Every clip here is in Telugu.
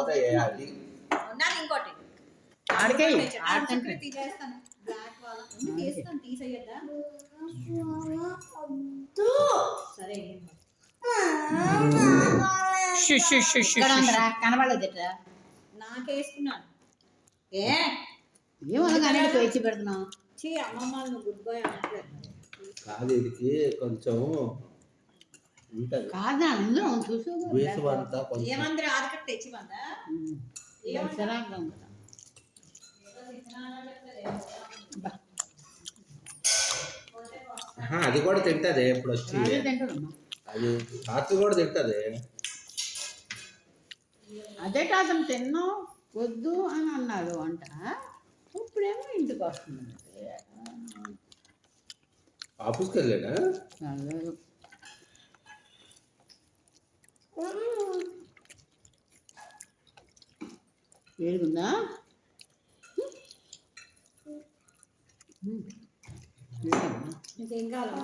వేయాలి. ఇంకోటి తీసేస్తాను. బ్లాక్ వాళ్ళ తీస్తాను, తీసేయద్దా? సరే కనబడలేదు నాకేసుకున్నాను. ఏమనగానే పేచి పెడుతున్నావు. అమ్మమ్మ నువ్వు గుడ్ బాయ్ అనట్లేదు. కాదు ఇది కొంచెం ఉంటది. కాదు అందులో చూసు ఏమంది ఆదకట్టు తెచ్చిమందా? అది కూడా తింటది ఇప్పుడు వచ్చి. అది రాత్రి కూడా తింటది. అదే కాదు తిన్నావు వద్దు అని అన్నాడు అంట. ఇప్పుడేమో ఇంటికి వస్తుంది. ఆఫీస్కి వెళ్ళాడా? వేడుకుందా? ఇంకేం కావాలా?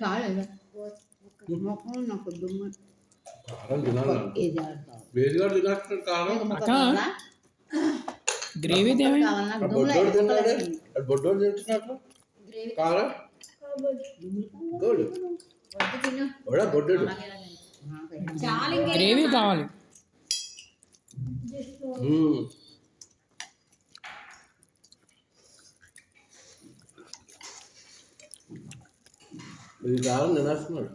కాలేదా మొక్కలు నాకు దుమ్మ గ్రేవీ గ్రేవీ కావాలి. ఇది కావాలని తినేస్తున్నాడు.